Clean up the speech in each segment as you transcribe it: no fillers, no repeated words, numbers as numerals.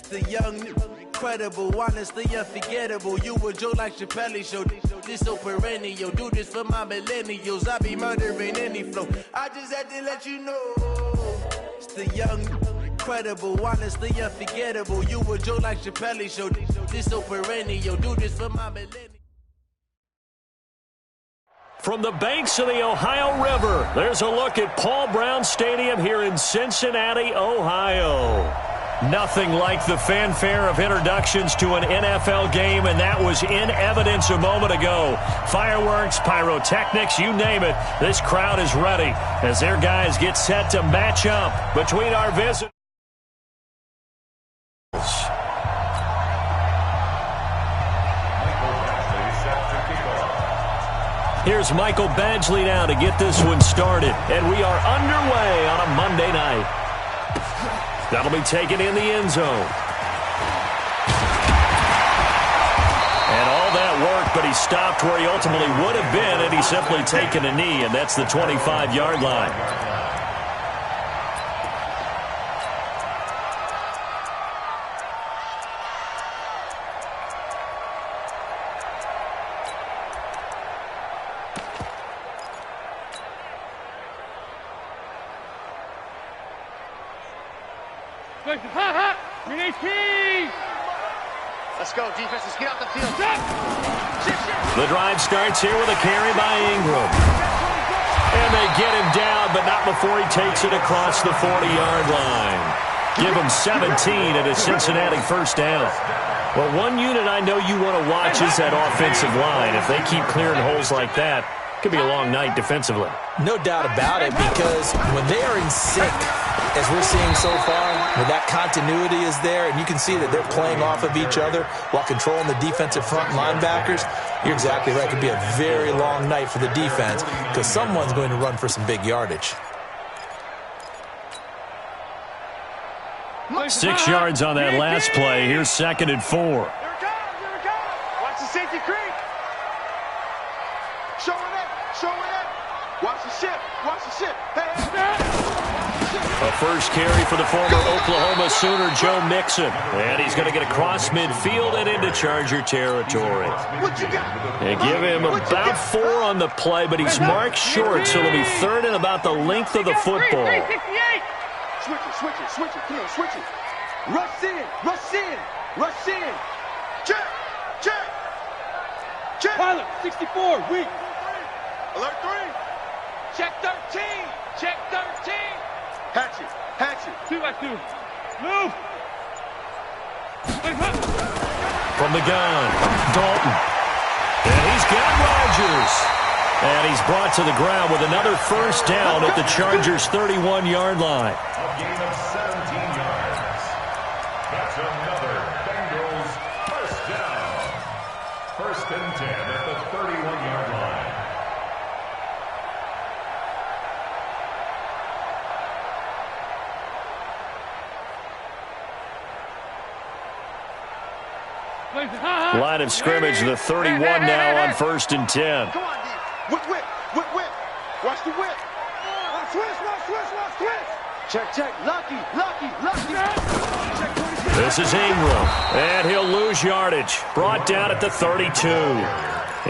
The young, incredible, honestly unforgettable. You a Joe like Chappelle show. This so perennial. Do this for my millennials. I be murdering any flow. I just had to let you know. It's the young, incredible, honestly unforgettable. You a Joe like Chappelle show. This so perennial. Do this for my millennials. From the banks of the Ohio River, there's a look at Paul Brown Stadium here in Cincinnati, Ohio. Nothing like the fanfare of introductions to an NFL game, and that was in evidence a moment ago. Fireworks, pyrotechnics, you name it. This crowd is ready as their guys get set to match up between our visitors. Here's Michael Badgley now to get this one started, and we are underway on a Monday night. That'll be taken in the end zone. And all that work, but he stopped where he ultimately would have been had he simply taken a knee, and that's the 25-yard line. Let's go, defenses. Get out the field. The drive starts here with a carry by Ingram. And they get him down, but not before he takes it across the 40-yard line. Give him 17 at a Cincinnati first down. Well, one unit I know you want to watch is that offensive line. If they keep clearing holes like that, it could be a long night defensively. No doubt about it, because when they are in sync, as we're seeing so far, when that continuity is there, and you can see that they're playing off of each other while controlling the defensive front linebackers, you're exactly right. It could be a very long night for the defense because someone's going to run for some big yardage. 6 yards on that last play. Here's 2nd and 4. Here it comes. Watch the safety creep. Showing up. Watch the ship. Hey. A first carry for the former Oklahoma Sooner, Joe Mixon. And he's going to get across midfield and into Charger territory. What you got? They give him about 4 on the play, but he's marked short, so it'll be 3rd and about the length of the football. Switch it. Come on, switch it. Rush in. Check. Pilot, 64, weak. Alert 3. Check 13. Hatchet. 2-by-2. Move. From the gun, Dalton. And he's got Rodgers. And he's brought to the ground with another first down at the Chargers' 31-yard line. A gain of 17 yards. That's another Bengals first down. 1st and 10 at the 31-yard line. Line of scrimmage, the 31 now on 1st and 10. Come on, D. Whip. Watch the whip. Watch twist. Check. Lucky. Check 22. This is Ingram, and he'll lose yardage. Brought down at the 32.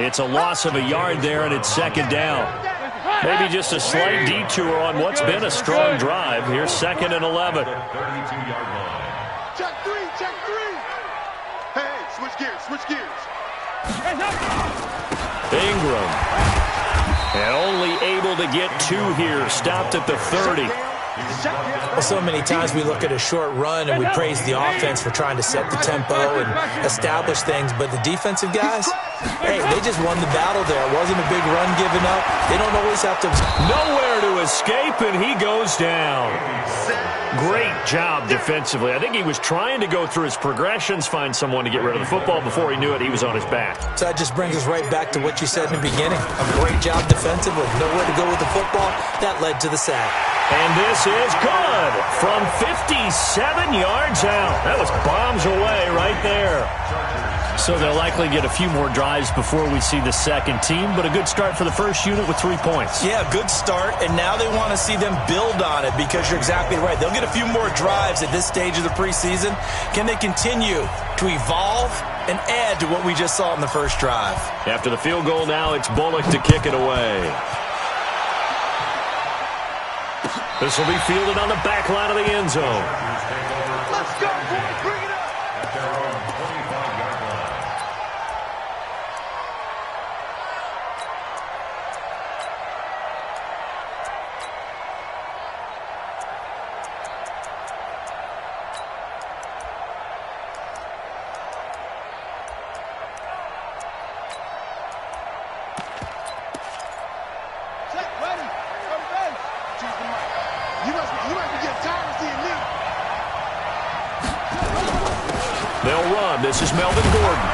It's a loss of a yard there, and it's 2nd down. Maybe just a slight detour on what's been a strong drive. Here's 2nd and 11. 32-yard line. Check three. Hey, switch gears. Ingram. And only able to get 2 here. Stopped at the 30. Well, so many times we look at a short run and we praise the offense for trying to set the tempo and establish things, but the defensive guys, hey, they just won the battle there. It wasn't a big run given up. They don't always have to. Nowhere to escape, and he goes down. Great job defensively. I think he was trying to go through his progressions, find someone to get rid of the football. Before he knew it, he was on his back. So that just brings us right back to what you said in the beginning. A great job defensively. Nowhere to go with the football. That led to the sack. And this is good from 57 yards out. That was bombs away right there. So they'll likely get a few more drives before we see the second team, but a good start for the first unit with 3 points. Yeah, good start, and now they want to see them build on it because you're exactly right. They'll get a few more drives at this stage of the preseason. Can they continue to evolve and add to what we just saw in the first drive? After the field goal now, it's Bullock to kick it away. This will be fielded on the back line of the end zone. Let's go, boys. Bring it up. At their own 25-yard line. Set, ready. Go to base. Choose the mic. You must be getting tired of seeing me. They'll run. This is Melvin Gordon.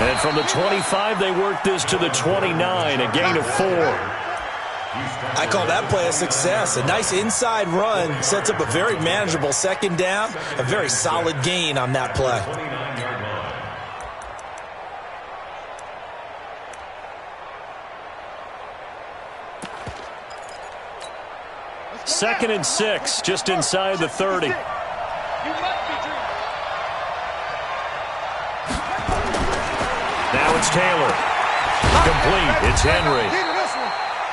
And from the 25, they work this to the 29, a gain of 4. I call that play a success. A nice inside run sets up a very manageable second down, a very solid gain on that play. 29-yard line. Second and 6, just inside the 30. You must be dreaming. Now it's Taylor. Complete. It's Henry.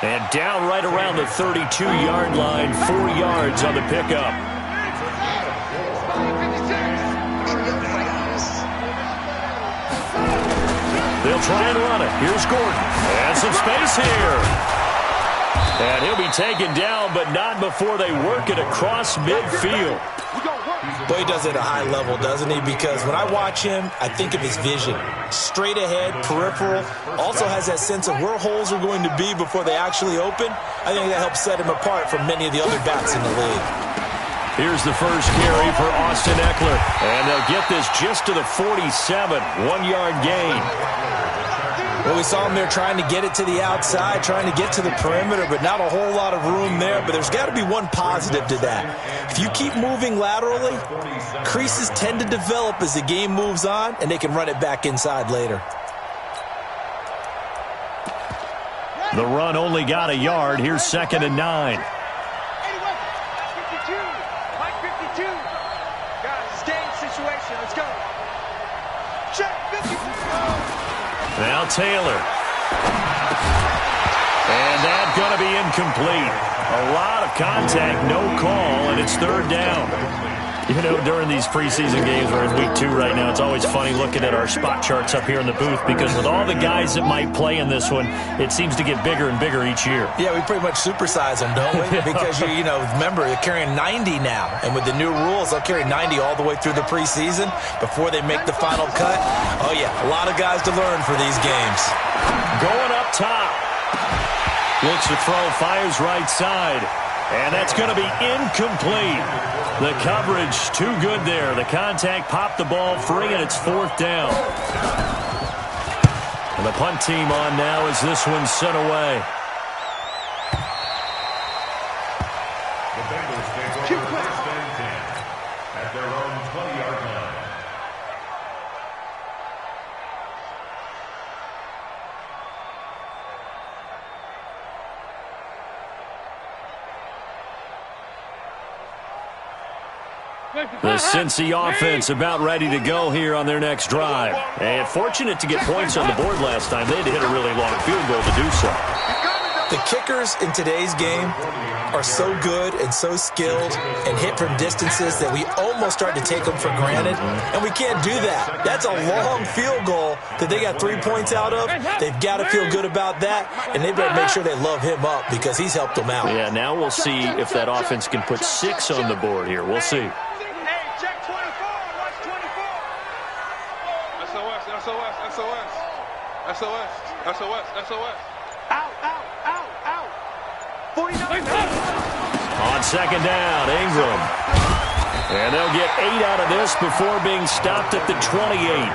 And down right around the 32-yard line, 4 yards on the pickup. They'll try and run it. Here's Gordon. And some space here. And he'll be taken down, but not before they work it across midfield. Boy, he does it at a high level, doesn't he? Because when I watch him, I think of his vision. Straight ahead, peripheral. Also has that sense of where holes are going to be before they actually open. I think that helps set him apart from many of the other backs in the league. Here's the first carry for Austin Eckler. And they'll get this just to the 47. 1-yard gain. Well, we saw him there trying to get it to the outside, trying to get to the perimeter, but not a whole lot of room there. But there's got to be one positive to that. If you keep moving laterally, creases tend to develop as the game moves on, and they can run it back inside later. The run only got a yard. Here's 2nd and 9. 52. Mike 52. Guys, it's game situation. Let's go. Check 52. Now Taylor. And that's going to be incomplete. A lot of contact, no call, and it's 3rd down. You know, during these preseason games, we're in week 2 right now, it's always funny looking at our spot charts up here in the booth because with all the guys that might play in this one, it seems to get bigger and bigger each year. Yeah, we pretty much supersize them, don't we? Because, you know, remember, they're carrying 90 now. And with the new rules, they'll carry 90 all the way through the preseason before they make the final cut. Oh, yeah, a lot of guys to learn for these games. Going up top. Looks to throw, fires right side. And that's going to be incomplete. The coverage too good there. The contact popped the ball free, and it's 4th down. And the punt team on now as this one's sent away. The Bengals take over 1st and 10 at their own 20-yard line. The Cincy offense about ready to go here on their next drive. And fortunate to get points on the board last time. They had to hit a really long field goal to do so. The kickers in today's game are so good and so skilled and hit from distances that we almost start to take them for granted, and we can't do that. That's a long field goal that they got 3 points out of. They've got to feel good about that, and they better make sure they love him up because he's helped them out. Yeah, now we'll see if that offense can put 6 on the board here. We'll see. SOS. Out. 49. On 2nd down, Ingram. And they'll get 8 out of this before being stopped at the 28.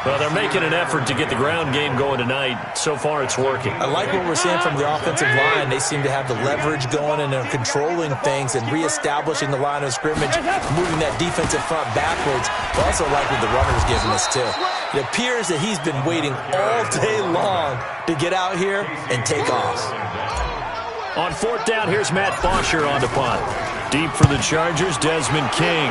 Well, they're making an effort to get the ground game going tonight. So far, it's working. I like what we're seeing from the offensive line. They seem to have the leverage going, and they're controlling things and reestablishing the line of scrimmage, moving that defensive front backwards. I also like what the runner's giving us, too. It appears that he's been waiting all day long to get out here and take off. On fourth down, here's Matt Bosher on the punt. Deep for the Chargers, Desmond King.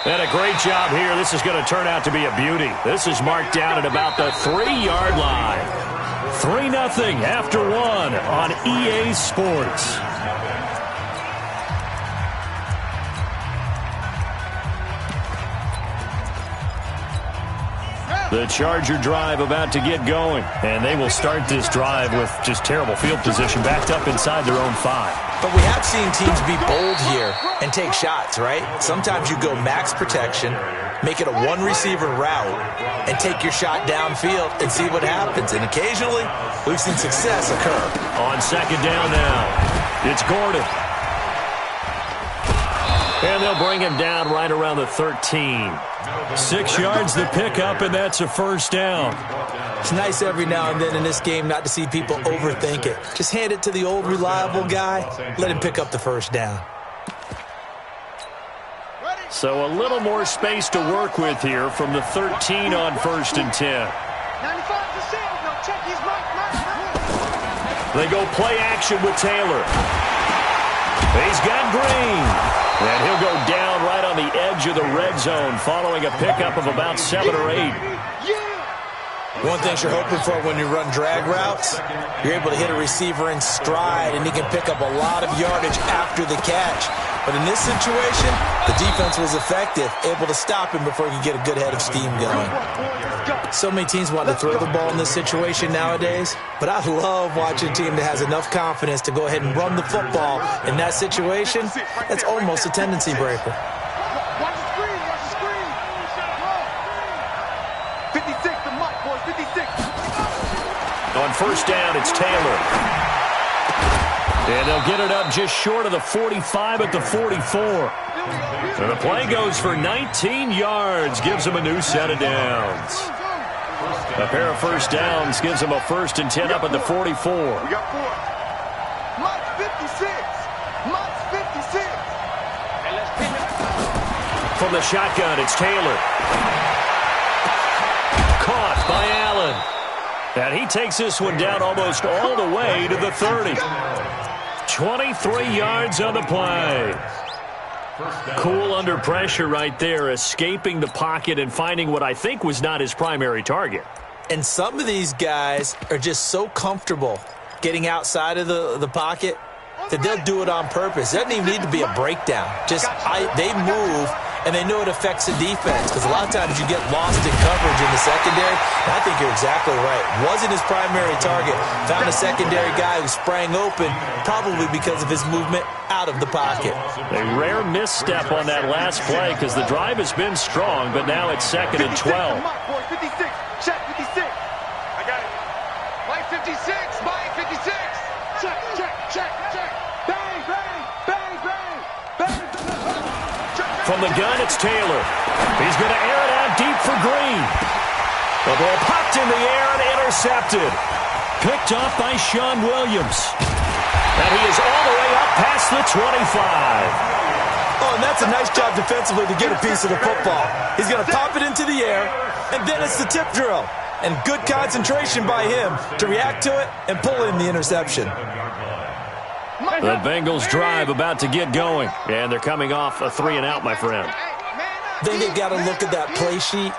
And a great job here. This is going to turn out to be a beauty. This is marked down at about the 3-yard line. 3-0 after 1 on EA Sports. The Charger drive about to get going, and they will start this drive with just terrible field position, backed up inside their own 5. But we have seen teams be bold here and take shots, right? Sometimes you go max protection, make it a one-receiver route, and take your shot downfield and see what happens. And occasionally, we've seen success occur. On second down now, it's Gordon. And they'll bring him down right around the 13. 6 yards the pickup, and that's a first down. It's nice every now and then in this game not to see people overthink it. Just hand it to the old reliable guy. Let him pick up the first down. So a little more space to work with here from the 13 on 1st and 10. They go play action with Taylor. He's got Green. And he'll go down right on the edge of the red zone following a pickup of about 7 or 8. One thing you're hoping for when you run drag routes, you're able to hit a receiver in stride, and he can pick up a lot of yardage after the catch. But in this situation, the defense was effective, able to stop him before he could get a good head of steam going. So many teams want to throw the ball in this situation nowadays, but I love watching a team that has enough confidence to go ahead and run the football in that situation. That's almost a tendency breaker. Watch the screen, watch the screen. 56, the mic, boys, 56. On first down, it's Taylor. And they'll get it up just short of the 45 at the 44. And the play goes for 19 yards, gives them a new set of downs. A pair of first downs gives them a 1st and 10 up at the 44. We got 4. Mike's 56. Mike's 56. From the shotgun, it's Taylor. Caught by Allen. And he takes this one down almost all the way to the 30. 23 yards on the play. Cool under pressure right there, escaping the pocket and finding what I think was not his primary target. And some of these guys are just so comfortable getting outside of the pocket that they'll do it on purpose. It doesn't even need to be a breakdown. They move, and they know it affects the defense, because a lot of times you get lost in coverage in the secondary. And I think you're exactly right. Wasn't his primary target. Found a secondary guy who sprang open, probably because of his movement out of the pocket. A rare misstep on that last play, because the drive has been strong, but now it's 2nd and 12. 56, check 56. I got it. Mike 56, Mike 56. Check, check, check, check. Bang, bang, bang, bang, bang. From the gun, it's Taylor. He's going to air it out deep for Green. The ball popped in the air and intercepted. Picked off by Sean Williams. And he is all the way up past the 25. Oh, and that's a nice job defensively to get a piece of the football. He's going to pop it into the air, and then it's the tip drill. And good concentration by him to react to it and pull in the interception. The Bengals drive about to get going, and they're coming off a 3-and-out, my friend. Then they've got to look at that play sheet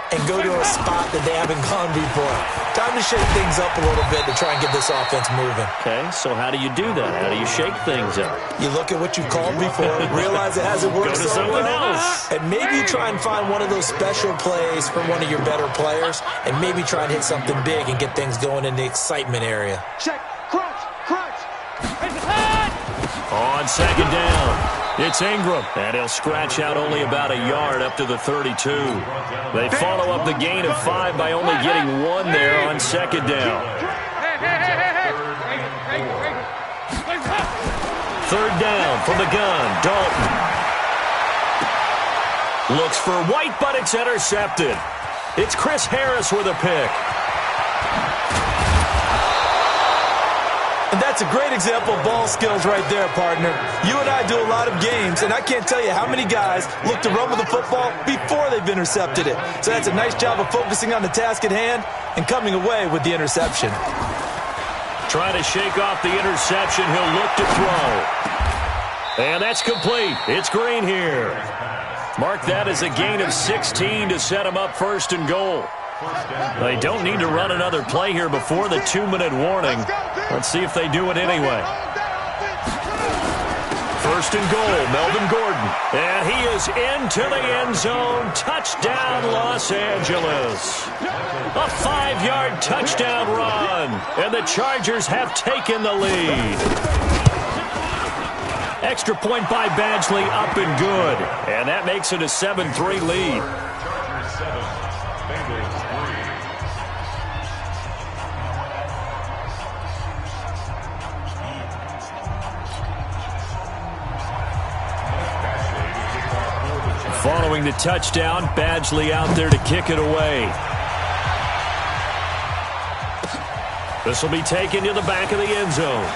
and go to a spot that they haven't gone before. Time to shake things up a little bit to try and get this offense moving. Okay, so how do you do that? How do you shake things up? You look at what you've called before, realize it hasn't worked Go to so something well, else. and maybe try and find one of those special plays from one of your better players, and maybe try and hit something big and get things going in the excitement area. Check, crunch, crunch. On second down, it's Ingram, and he'll scratch out only about a yard up to the 32. They follow up the gain of 5 by only getting 1 there on second down. Third down from the gun, Dalton. Looks for White, but it's intercepted. It's Chris Harris with a pick. And that's a great example of ball skills right there, partner. You and I do a lot of games, and I can't tell you how many guys look to run with the football before they've intercepted it. So that's a nice job of focusing on the task at hand and coming away with the interception. Trying to shake off the interception. He'll look to throw. And that's complete. It's Green here. Mark that as a gain of 16 to set him up first and goal. They don't need to run another play here before the 2-minute warning. Let's see if they do it anyway. First and goal, Melvin Gordon. And he is into the end zone. Touchdown, Los Angeles. A 5-yard touchdown run. And the Chargers have taken the lead. Extra point by Badgley, up and good. And that makes it a 7-3 lead. Chargers 7, Bengals 3. Following the touchdown, Badgley out there to kick it away. This will be taken to the back of the end zone.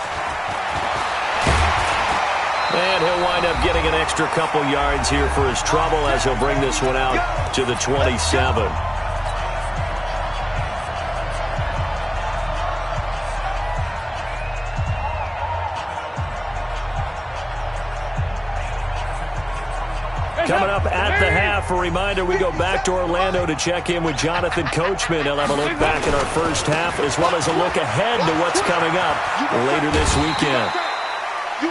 And he'll wind up getting an extra couple yards here for his trouble as he'll bring this one out to the 27. Coming up at the half, a reminder, we go back to Orlando to check in with Jonathan Coachman. He'll have a look back at our first half as well as a look ahead to what's coming up later this weekend.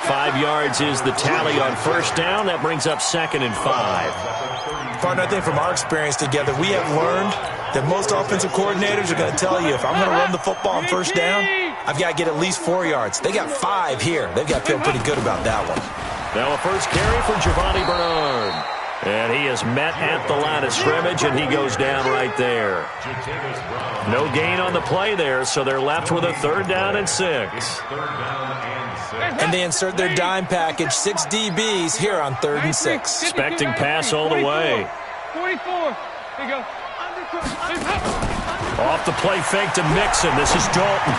5 yards is the tally on first down. That brings up 2nd and 5. Partner, I think from our experience together, we have learned that most offensive coordinators are going to tell you, if I'm going to run the football on first down, I've got to get at least 4 yards. They got 5 here. They've got to feel pretty good about that one. Now a first carry for Giovanni Bernard. And he is met at the line of scrimmage, and he goes down right there. No gain on the play there, so they're left with a 3rd down and 6. And they insert their dime package, 6 DBs here on 3rd and 6. Expecting pass all the way. 44. Here you go. Off the play fake to Mixon. This is Dalton.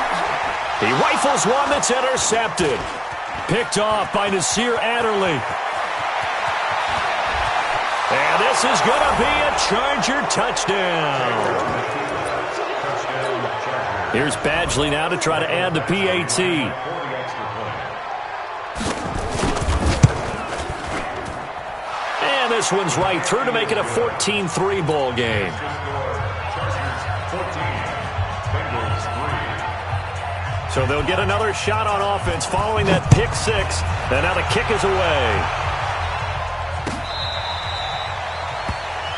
He rifles one that's intercepted. Picked off by Nasir Adderley. And this is going to be a Charger touchdown. Here's Badgley now to try to add the PAT. And this one's right through to make it a 14-3 ball game. So they'll get another shot on offense following that pick 6. And now the kick is away.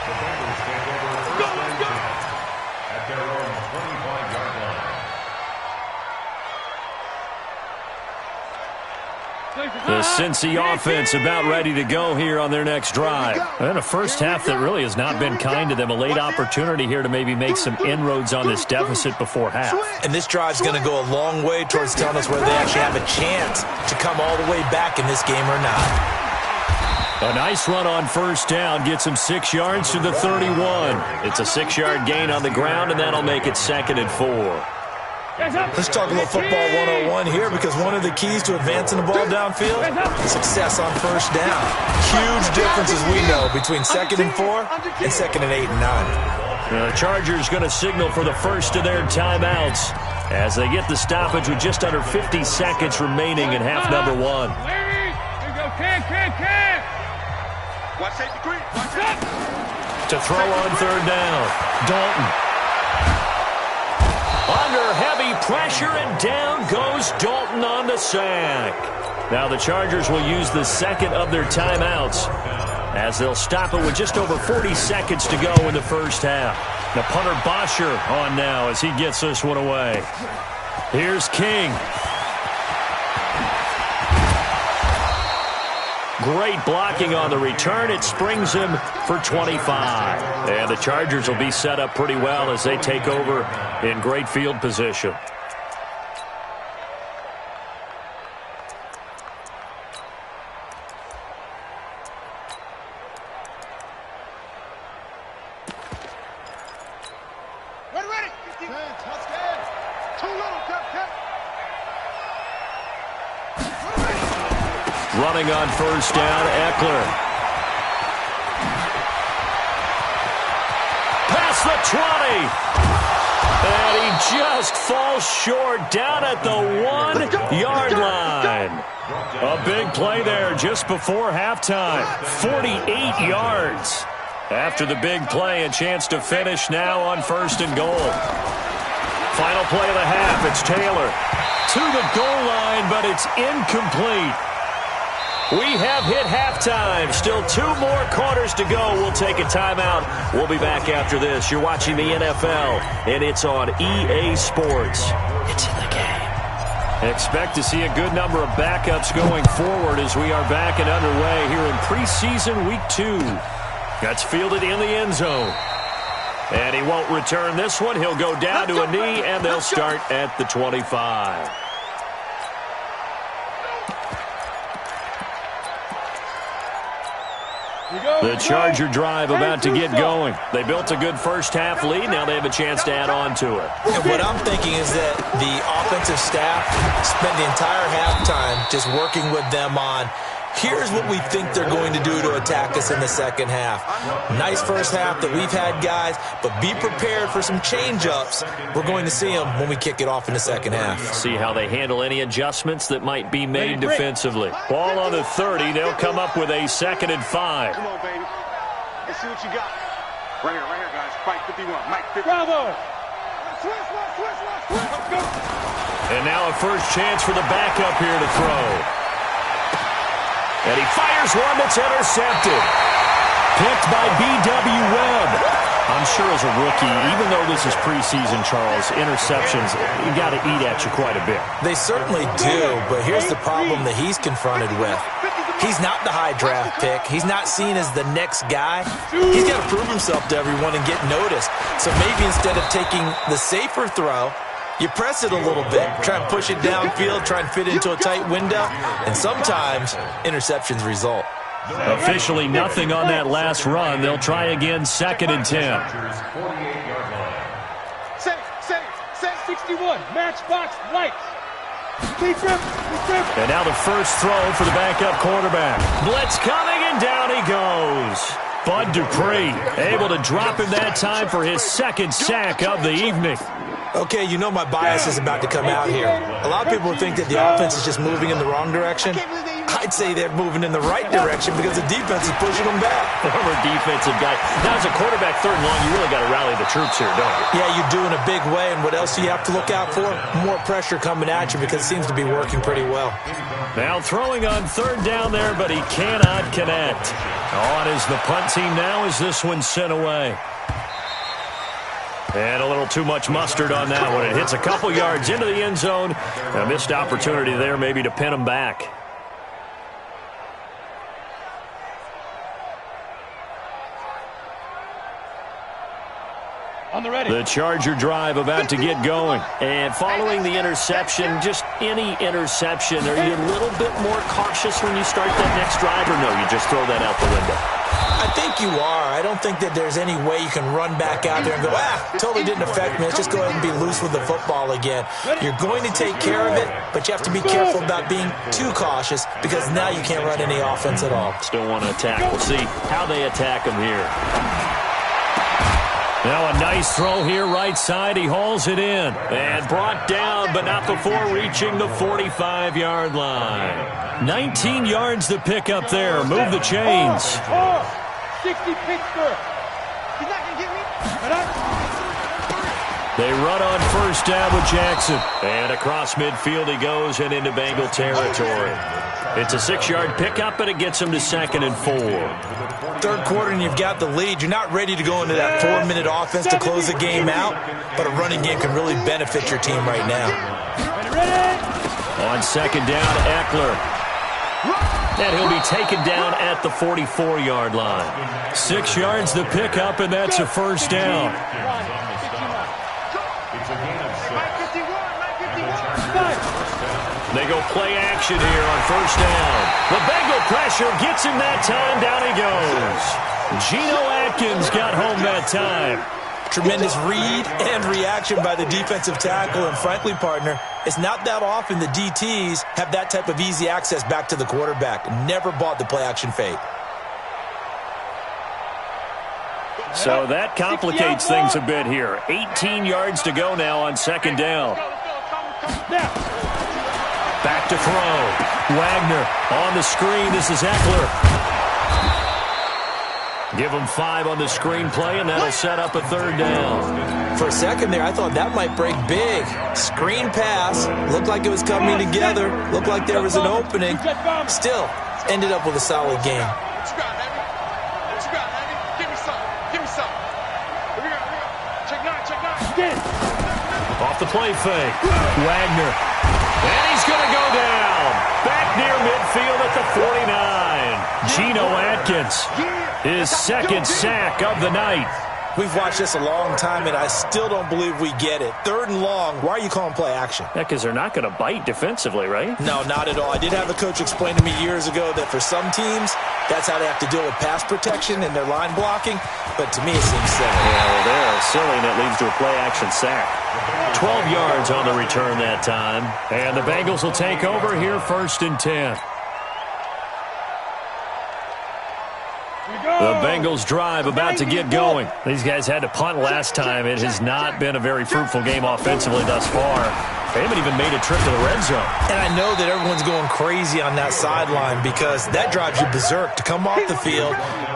The Bengals take over first and 10 at their own 25-yard line. The Cincy offense about ready to go here on their next drive. And a first half that really has not been kind to them. A late opportunity here to maybe make some inroads on this deficit before half. And this drive's going to go a long way towards telling us whether they actually have a chance to come all the way back in this game or not. A nice run on first down gets him 6 yards to the 31. It's a 6-yard gain on the ground, and that'll make it 2nd and 4. Let's talk a little football 101 here, because one of the keys to advancing the ball downfield is success on first down. Huge differences, we know, between 2nd and 4 and 2nd and 8 and 9. The Chargers going to signal for the first of their timeouts as they get the stoppage with just under 50 seconds remaining in half number 1. Here you go, can. Watch safety green. Watch that. To throw on 3rd down, Dalton. Under heavy pressure, and down goes Dalton on the sack. Now the Chargers will use the 2nd of their timeouts as they'll stop it with just over 40 seconds to go in the first half. The punter Bosher on now as he gets this one away. Here's King. Great blocking on the return. It springs him for 25. And the Chargers will be set up pretty well as they take over in great field position. Too little, Tip. Running on first down, Eckler. Past the 20. And he just falls short down at the 1-yard line. A big play there just before halftime. 48 yards. After the big play, a chance to finish now on first and goal. Final play of the half. It's Taylor to the goal line, but it's incomplete. We have hit halftime. Still 2 more quarters to go. We'll take a timeout. We'll be back after this. You're watching the NFL, and it's on EA Sports. It's in the game. Expect to see a good number of backups going forward as we are back and underway here in preseason week 2. That's fielded in the end zone. And he won't return this one. He'll go down to a knee, and they'll start at the 25. The Charger drive about to get going. They built a good first-half lead. Now they have a chance to add on to it. And what I'm thinking is that the offensive staff spent the entire halftime just working with them on, here's what we think they're going to do to attack us in the second half. Nice first half that we've had, guys, but be prepared for some change-ups. We're going to see them when we kick it off in the second half. See how they handle any adjustments that might be made defensively. Ball on the 30. They'll come up with a 2nd and 5. Come on, baby. Let's see what you got. Right here, guys. Mike 51. Mike 51. Bravo. Switch. Let's go. And now a first chance for the backup here to throw. And he fires one that's intercepted. Picked by B.W. Webb. I'm sure as a rookie, even though this is preseason, Charles, interceptions, you got to eat at you quite a bit. They certainly do, but here's the problem that he's confronted with. He's not the high draft pick. He's not seen as the next guy. He's got to prove himself to everyone and get noticed. So maybe instead of taking the safer throw, you press it a little bit, try and push it downfield, try and fit into a tight window, and sometimes interceptions result. Officially nothing on that last run. They'll try again, 2nd and 10. Set. 61. Matchbox lights. Keep grip. And now the first throw for the backup quarterback. Blitz coming, and down he goes. Bud Dupree able to drop him that time for his 2nd sack of the evening. Okay, you know my bias is about to come out here. A lot of people think that the offense is just moving in the wrong direction. I'd say they're moving in the right direction because the defense is pushing them back. Former defensive guy. Now, as a quarterback 3rd and long, you really got to rally the troops here, don't you? Yeah, you do in a big way, and what else do you have to look out for? More pressure coming at you because it seems to be working pretty well. Now throwing on 3rd down there, but he cannot connect. On is the punt team now as this one's sent away. And a little too much mustard on that one. It hits a couple yards into the end zone. A missed opportunity there maybe to pin him back. On the ready. The Charger drive about to get going. And following the interception, just any interception, are you a little bit more cautious when you start that next drive, or no, you just throw that out the window? I think you are. I don't think that there's any way you can run back out there and go, totally didn't affect me. Let's just go ahead and be loose with the football again. You're going to take care of it, but you have to be careful about being too cautious because now you can't run any offense at all. Still want to attack. We'll see how they attack him here. Now a nice throw here, right side. He hauls it in. And brought down, but not before reaching the 45-yard line. 19 yards to pick up there. Move the chains. 60 Pittsburgh. He's not going to get me. They run on first down with Jackson. And across midfield he goes and into Bengal territory. It's a 6-yard pickup, and it gets him to 2nd and 4. 3rd quarter and you've got the lead. You're not ready to go into that 4-minute offense to close the game out, but a running game can really benefit your team right now. On 2nd down, Eckler. And he'll be taken down at the 44-yard line. 6 yards to pick up, and that's a first down. They go play action here on first down. The Bengal pressure gets him that time. Down he goes. Geno Atkins got home that time. Tremendous read and reaction by the defensive tackle. And frankly, partner, it's not that often the DTs have that type of easy access back to the quarterback. Never bought the play-action fake. So that complicates things a bit here. 18 yards to go now on second down. Back to throw. Wagner on the screen. This is Eckler. Give him 5 on the screenplay, and that'll set up a third down. For a second there, I thought that might break big. Screen pass. Looked like it was coming together. Looked like there was an opening. Still, ended up with a solid game. Off the play fake. Wagner. And he's going to go down. Back near midfield at the 49. Geno Atkins. His second sack of the night. We've watched this a long time, and I still don't believe we get it. 3rd and long, why are you calling play action? Yeah, because they're not going to bite defensively, right? No, not at all. I did have a coach explain to me years ago that for some teams, that's how they have to deal with pass protection and their line blocking. But to me, it seems silly. Yeah, well, they're silly, and it leads to a play-action sack. 12 yards on the return that time. And the Bengals will take over here 1st and 10. The Bengals drive about to get going. These guys had to punt last time. It has not been a very fruitful game offensively thus far. They haven't even made a trip to the red zone. And I know that everyone's going crazy on that sideline because that drives you berserk to come off the field,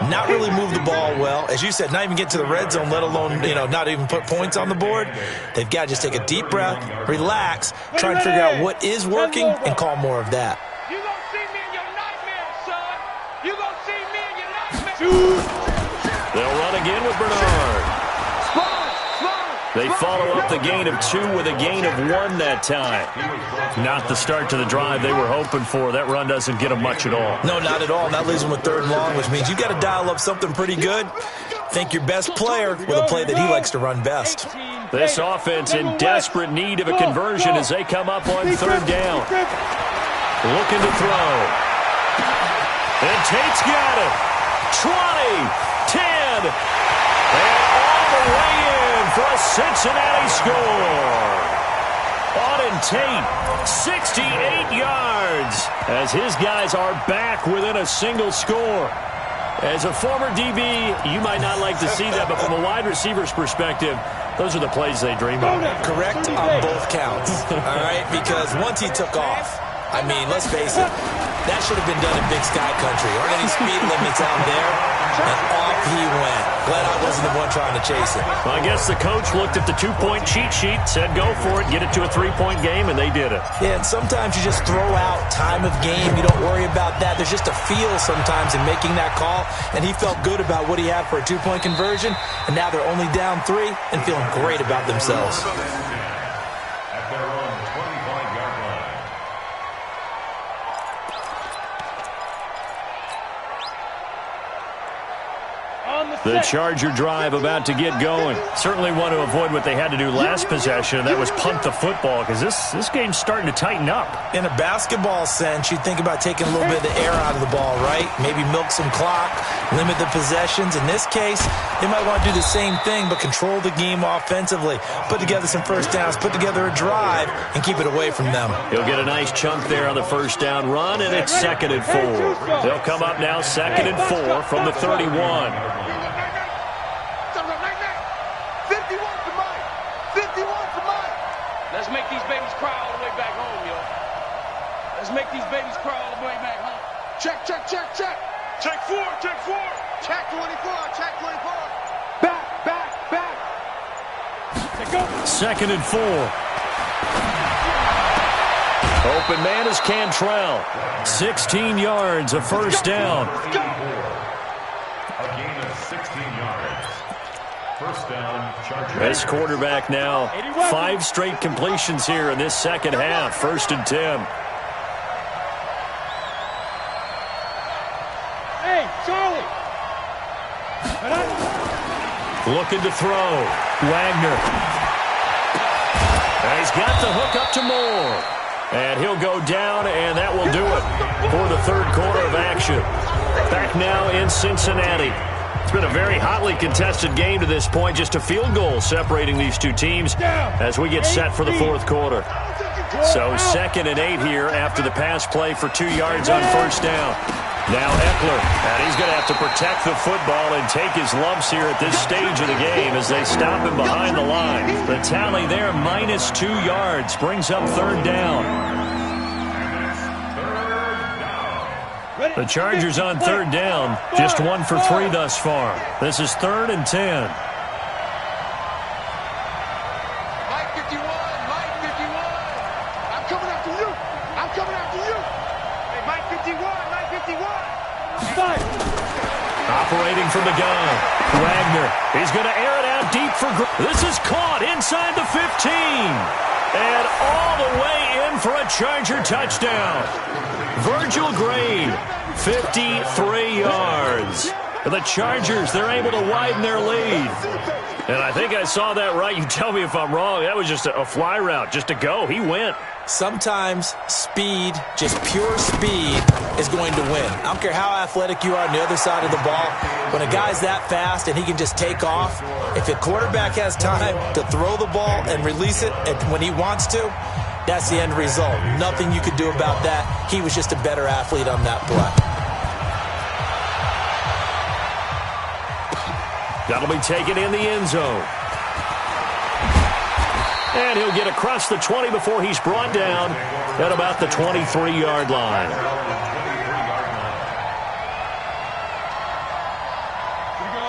not really move the ball well. As you said, not even get to the red zone, let alone, not even put points on the board. They've got to just take a deep breath, relax, try and figure out what is working and call more of that. They'll run again with Bernard. They follow up the gain of 2 with a gain of 1 that time. Not the start to the drive they were hoping for. That run doesn't get them much at all. No, not at all. And that leaves them with 3rd and long, which means you've got to dial up something pretty good. Think your best player with a play that he likes to run best. This offense in desperate need of a conversion as they come up on 3rd down. Looking to throw. And Tate's got it. 20, 10, and all the way in for a Cincinnati score. Auden Tate, 68 yards, as his guys are back within a single score. As a former DB, you might not like to see that, but from a wide receiver's perspective, those are the plays they dream of. Correct on both counts, all right? Because once he took off, I mean, let's face it, that should have been done in Big Sky Country. Aren't any speed limits out there? And off he went. Glad I wasn't the one trying to chase it. Well, I guess the coach looked at the 2-point cheat sheet, said go for it, get it to a 3-point game, and they did it. Yeah, and sometimes you just throw out time of game. You don't worry about that. There's just a feel sometimes in making that call, and he felt good about what he had for a 2-point conversion, and now they're only down 3 and feeling great about themselves. At their own 25-yard line. The Charger drive about to get going. Certainly want to avoid what they had to do last possession, and that was punt the football, because this game's starting to tighten up. In a basketball sense, you'd think about taking a little bit of the air out of the ball, right? Maybe milk some clock, limit the possessions. In this case, they might want to do the same thing, but control the game offensively. Put together some first downs, put together a drive, and keep it away from them. He'll get a nice chunk there on the first down run, and it's 2nd and 4. They'll come up now 2nd and 4 from the 31. 51 for Mike. Let's make these babies cry all the way back home, yo. Let's make these babies cry all the way back home. Check, check, check, check. Check 4, check 4. Check 24, check 24. Back, back, back. Let's go. 2nd and 4. Open man is Cantrell. 16 yards, a first down. A gain of 16 yards. First down, Chargers. This quarterback now, 5 straight completions here in this second half. 1st and 10. Hey, Charlie. Looking to throw. Wagner. And he's got the hook up to Moore. And he'll go down, and that will do it for the third quarter of action. Back now in Cincinnati. It's been a very hotly contested game to this point. Just a field goal separating these two teams as we get set for the fourth quarter. So 2nd and 8 here after the pass play for 2 yards on first down. Now Eckler, and he's going to have to protect the football and take his lumps here at this stage of the game as they stop him behind the line. The tally there, -2 yards, brings up 3rd down. The Chargers on 3rd down, just 1 for 3 thus far. This is 3rd and 10. Mike 51, Mike 51. I'm coming after you. I'm coming after you. Hey, Mike 51, Mike 51. Fight. Operating from the gun, Wagner. He's going to air it out deep for this is caught inside the 15. And all the way in for a Charger touchdown. Virgil Green, 53 yards. The Chargers, they're able to widen their lead. And I think I saw that right. You tell me if I'm wrong. That was just a fly route, just to go. He went. Sometimes speed, just pure speed, is going to win. I don't care how athletic you are on the other side of the ball. When a guy's that fast and he can just take off, if a quarterback has time to throw the ball and release it when he wants to, that's the end result. Nothing you could do about that. He was just a better athlete on that play. That'll be taken in the end zone. And he'll get across the 20 before he's brought down at about the 23-yard line.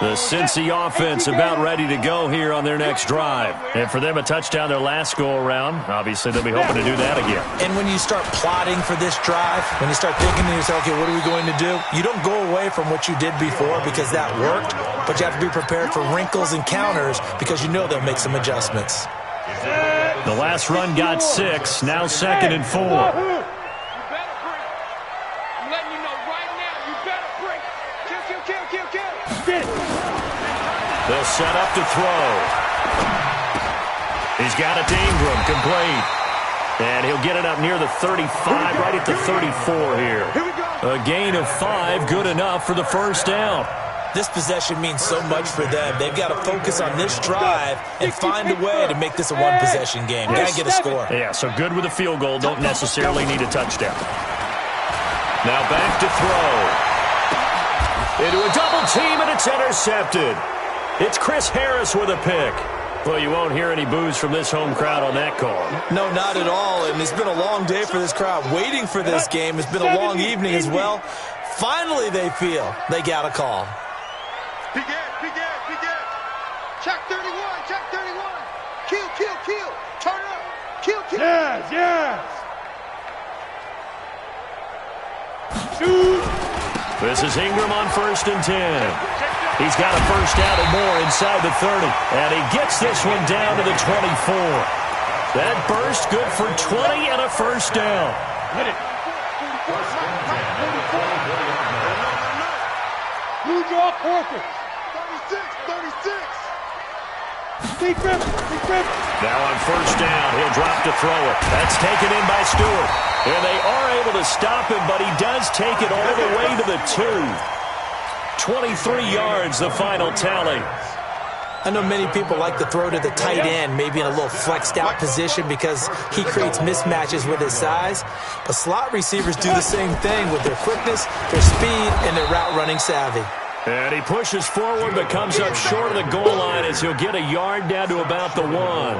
The Cincy offense about ready to go here on their next drive. And for them, a touchdown their last go-around. Obviously, they'll be hoping to do that again. And when you start plotting for this drive, when you start thinking to yourself, okay, what are we going to do? You don't go away from what you did before because that worked, but you have to be prepared for wrinkles and counters because you know they'll make some adjustments. The last run got 6, now 2nd and 4. They'll set up to throw. He's got it to Ingram, complete. And he'll get it up near the 35, right at the 34 here. A gain of 5, good enough for the first down. This possession means so much for them. They've got to focus on this drive and find a way to make this a one-possession game. Got to get a score. Yeah, so good with a field goal. Don't necessarily need a touchdown. Now back to throw. Into a double team, and it's intercepted. It's Chris Harris with a pick. Well, you won't hear any boos from this home crowd on that call. No, not at all. And it's been a long day for this crowd waiting for this game. It's been a long evening as well. Finally, they feel they got a call. Begin. Check 31, check 31. Kill. Turn up. Kill. Yes. Shoot. This is Ingram on 1st and 10. He's got a first down and more inside the 30. And he gets this one down to the 24. That burst good for 20 and a first down. Hit it. Blue draw perfect. 36. Defense. Now on first down, he'll drop to throw it. That's taken in by Stewart. And they are able to stop him, but he does take it all the way to the 2. 23 yards, the final tally. I know many people like to throw to the tight end, maybe in a little flexed out position because he creates mismatches with his size. But slot receivers do the same thing with their quickness, their speed, and their route running savvy. And he pushes forward but comes up short of the goal line as he'll get a yard down to about the 1.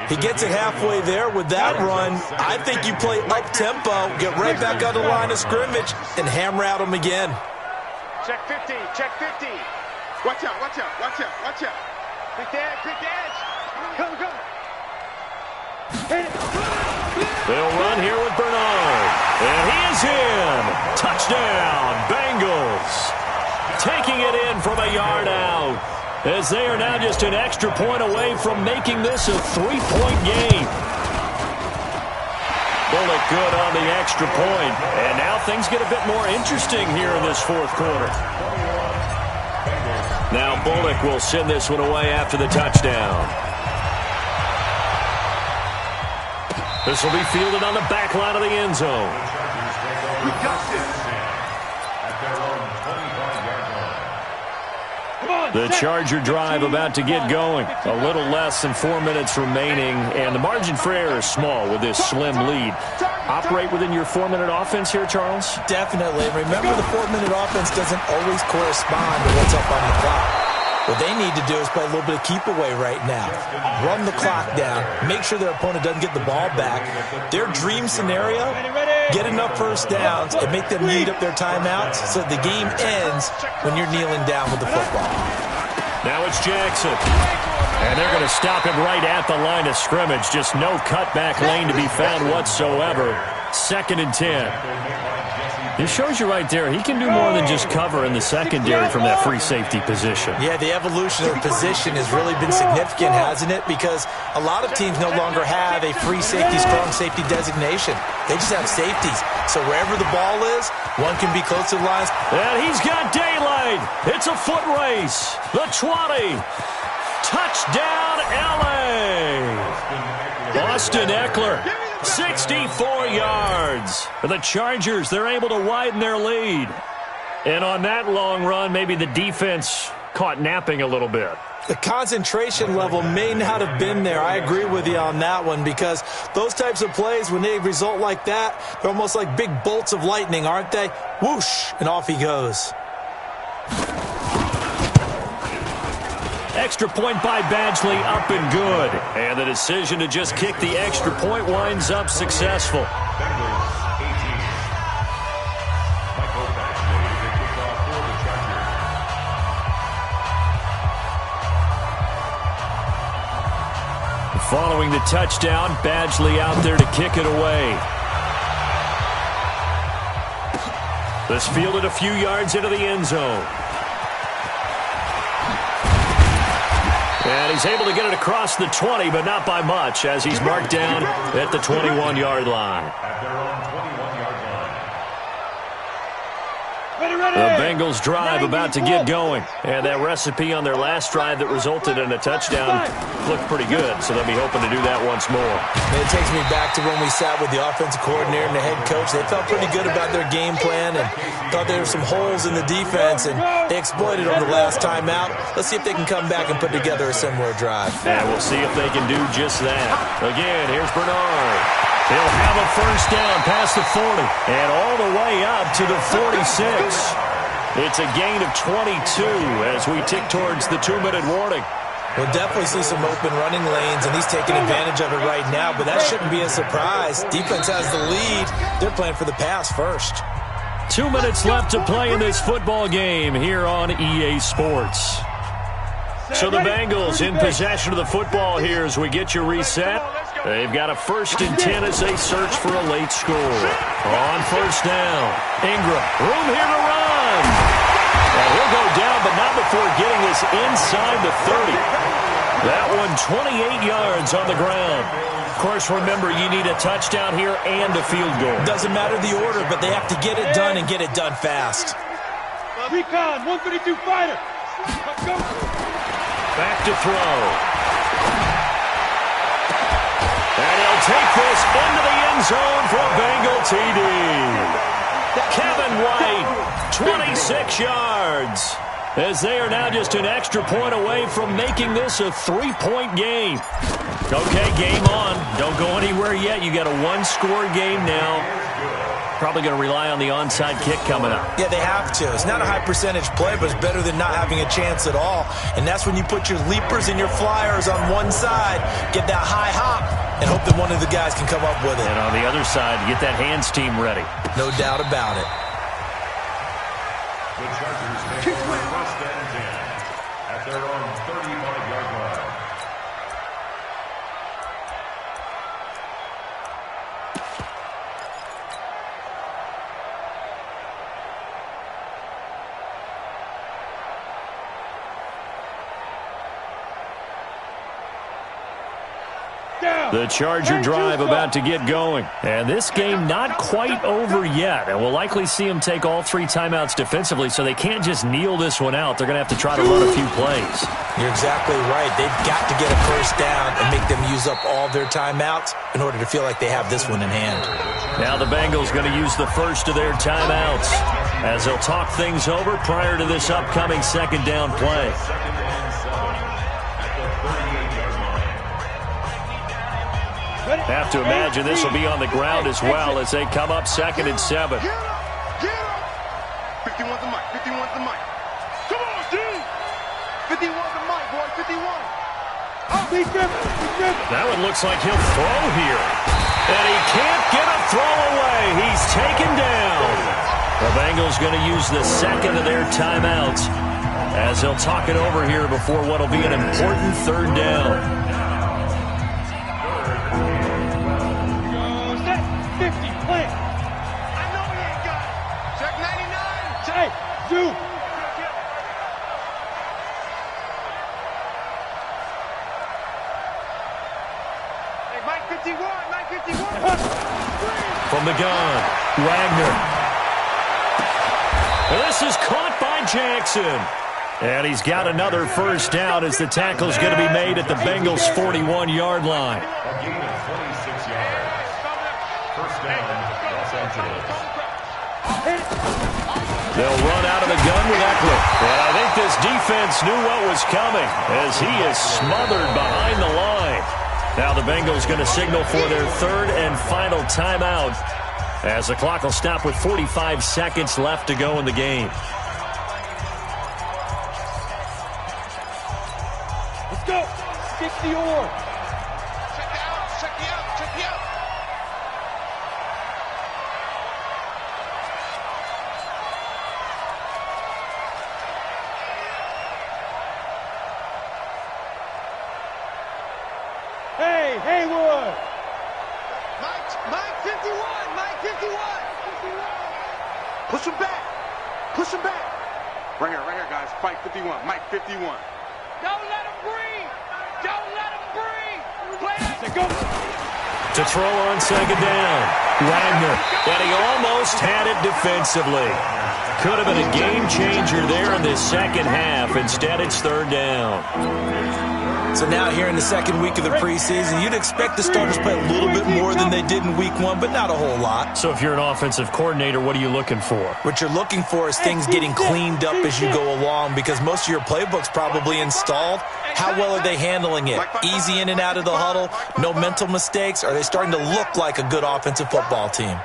He gets it halfway there with that run. I think you play up-tempo, get right back on the line of scrimmage, and hammer out him again. Check 50. Watch out. Pick the edge. Come. Hit it. They'll run here with Bernard. And he is in. Touchdown, Bengals. Taking it in from a yard out, as they are now just an extra point away from making this a 3-point game. Bullock good on the extra point, and now things get a bit more interesting here in this fourth quarter. Now Bullock will send this one away after the touchdown. This will be fielded on the back line of the end zone. We got this. The Charger drive about to get going. A little less than 4 minutes remaining, and the margin for error is small with this slim lead. Operate within your 4-minute offense here, Charles? Definitely. Remember, the 4-minute offense doesn't always correspond to what's up on the clock. What they need to do is play a little bit of keep away right now. Run the clock down. Make sure their opponent doesn't get the ball back. Their dream scenario, get enough first downs and make them eat up their timeouts so the game ends when you're kneeling down with the football. Now it's Jackson. And they're going to stop him right at the line of scrimmage. Just no cutback lane to be found whatsoever. 2nd and 10. It shows you right there, he can do more than just cover in the secondary from that free safety position. Yeah, the evolution of the position has really been significant, hasn't it? Because a lot of teams no longer have a free safety, strong safety designation. They just have safeties. So wherever the ball is, one can be close to the lines. And he's got daylight. It's a foot race. The 20. Touchdown, L.A. Austin Eckler. 64 yards. For the Chargers, they're able to widen their lead. And on that long run, maybe the defense caught napping a little bit. The concentration level may not have been there. I agree with you on that one because those types of plays, when they result like that, they're almost like big bolts of lightning, aren't they? Whoosh, and off he goes. Extra point by Badgley, up and good. And the decision to just kick the extra point winds up successful. Following the touchdown, Badgley out there to kick it away. This fielded a few yards into the end zone. And he's able to get it across the 20, but not by much, as he's marked down at the 21-yard line. The Bengals drive about to get going. And that recipe on their last drive that resulted in a touchdown looked pretty good, so they'll be hoping to do that once more. It takes me back to when we sat with the offensive coordinator and the head coach. They felt pretty good about their game plan and thought there were some holes in the defense, and they exploited on the last time out. Let's see if they can come back and put together a similar drive. And we'll see if they can do just that. Again, here's Bernard. He'll have a first down past the 40 and all the way up to the 46. It's a gain of 22 as we tick towards the 2-minute warning. We'll definitely see some open running lanes, and he's taking advantage of it right now, but that shouldn't be a surprise. Defense has the lead. They're playing for the pass first. 2 minutes left to play in this football game here on EA Sports. So the Bengals in possession of the football here as we get you reset. They've got a 1st and 10 as they search for a late score. On first down, Ingram, room here to run. And he'll go down, but not before getting this inside the 30. That one 28 yards on the ground. Of course, remember, you need a touchdown here and a field goal. Doesn't matter the order, but they have to get it done and get it done fast. Recon, 132 fighter. Let's go. Back to throw. And he'll take this into the end zone for a Bengal TD. Kevin White, 26 yards. As they are now just an extra point away from making this a 3-point game. Okay, game on. Don't go anywhere yet. You got a 1-score game now. Probably going to rely on the onside kick coming up. Yeah, they have to. It's not a high percentage play, but it's better than not having a chance at all. And that's when you put your leapers and your flyers on one side, get that high hop, and hope that one of the guys can come up with it. And on the other side, get that hands team ready. No doubt about it. The Chargers take over 1st and 10 at their own 35-yard line. The Charger drive about to get going. And this game not quite over yet. And we'll likely see them take all 3 timeouts defensively, so they can't just kneel this one out. They're going to have to try to run a few plays. You're exactly right. They've got to get a first down and make them use up all their timeouts in order to feel like they have this one in hand. Now the Bengals going to use the first of their timeouts. as they'll talk things over prior to this upcoming second down play. Second and 7 at the 38-yard line. Have to imagine this will be on the ground as well as they come up second and 7. Get up! Get up! 51's the mic. 51's the mic. Come on, dude! 51's the mic, boy. 51. That one looks like he'll throw here. And he can't get a throw away. He's taken down. The Bengals going to use the second of their timeouts as they'll talk it over here before what will be an important third down. Set 50, plant. I know he ain't got it. Check 99. Hey, do. Hey, Mike 51. Mike 51. From the gun, Wagner. And this is caught by Jackson. And he's got another first down as the tackle's going to be made at the Bengals' 41-yard line. A gain of 26 yards. First down, Los Angeles. They'll run out of the gun with Eckler. And I think this defense knew what was coming as he is smothered behind the line. Now the Bengals going to signal for their third and final timeout as the clock will stop with 45 seconds left to go in the game. Let's go. Stick the oar. Check the out. Check the out. Check the out. Hey, Haywood. Mike 51. Mike 51. Push him back. Push him back. Right here, guys. Fight 51. Mike 51. Don't let him breathe. Don't let him breathe. Play it. Go. To throw on second down, Wagner. And he almost had it defensively. Could have been a game changer there in this second half. Instead, it's third down. So now here in the second week of the preseason, you'd expect the starters to play a little bit more than they did in week 1, but not a whole lot. So if you're an offensive coordinator, what are you looking for? What you're looking for is things getting cleaned up as you go along because most of your playbook's probably installed. How well are they handling it? Easy in and out of the huddle? No mental mistakes? Are they starting to look like a good offensive football team?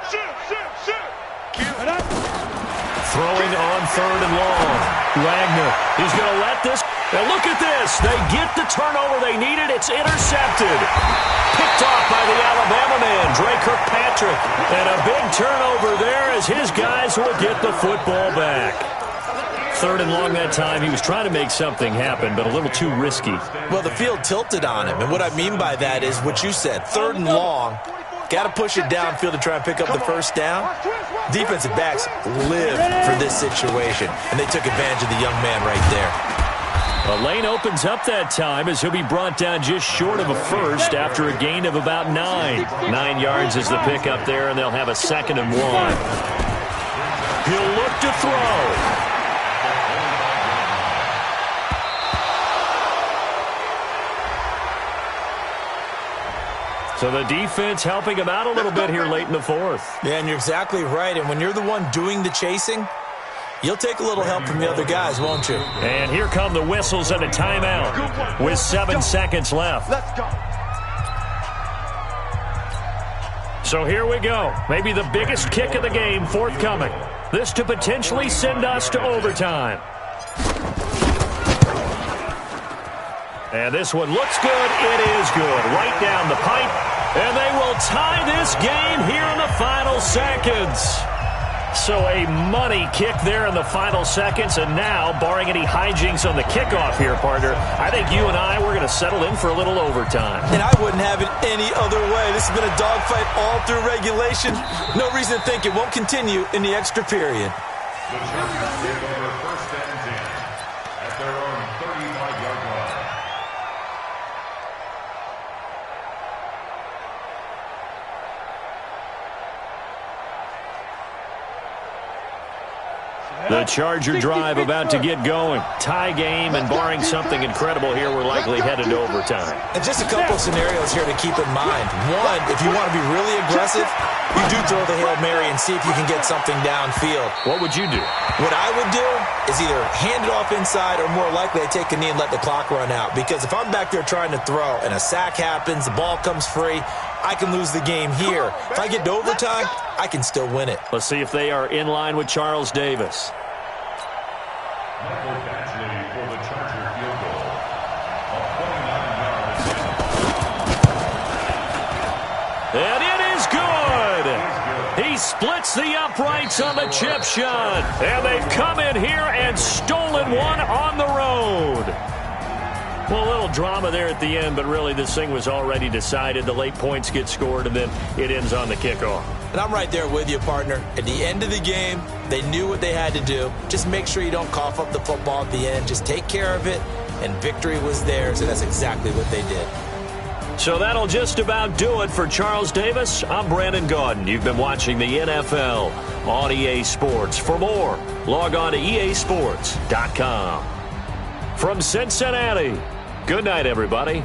Throwing on third and long. Wagner, he's going to let this. Now look at this. They get the turnover they needed. It's intercepted. Picked off by the Alabama man, Dre Kirkpatrick. And a big turnover there as his guys will get the football back. Third and long that time. He was trying to make something happen, but a little too risky. Well, the field tilted on him. And what I mean by that is what you said. Third and long. Got to push it downfield to try and pick up the first down. Defensive backs live for this situation, and they took advantage of the young man right there. A lane opens up that time as he'll be brought down just short of a first after a gain of about 9. 9 yards is the pickup there, and they'll have a 2nd and 1. He'll look to throw. So the defense helping him out a little bit here late in the fourth. Yeah, and you're exactly right. And when you're the one doing the chasing, you'll take a little help from the other guys, won't you? And here come the whistles and a timeout with 7 seconds left. Let's go. So here we go. Maybe the biggest kick of the game forthcoming. This to potentially send us to overtime. And this one looks good. It is good. Right down the pipe. And they will tie this game here in the final seconds. So a money kick there in the final seconds. And now, barring any hijinks on the kickoff here, partner, I think you and I, we're going to settle in for a little overtime. And I wouldn't have it any other way. This has been a dogfight all through regulation. No reason to think it won't continue in the extra period. The Chargers take over first and 10 at their own 35-yard line. The Charger drive about to get going. Tie game, and barring something incredible here, we're likely headed to overtime. And just a couple of scenarios here to keep in mind. One, if you want to be really aggressive, you do throw the Hail Mary and see if you can get something downfield. What would you do? What I would do is either hand it off inside, or more likely I take a knee and let the clock run out. Because if I'm back there trying to throw and a sack happens, the ball comes free, I can lose the game here. If I get to overtime, I can still win it. Let's see if they are in line with Charles Davis. Michael Badgley for the Charger field goal. A 29-yard attempt. And it is good. He splits the uprights on the chip shot. And they've come in here and stolen one on the road. Well, a little drama there at the end, but really this thing was already decided. The late points get scored, and then it ends on the kickoff. And I'm right there with you, partner. At the end of the game, they knew what they had to do. Just make sure you don't cough up the football at the end. Just take care of it, and victory was theirs, and that's exactly what they did. So that'll just about do it for Charles Davis. I'm Brandon Gaudin. You've been watching the NFL on EA Sports. For more, log on to easports.com. From Cincinnati, good night, everybody.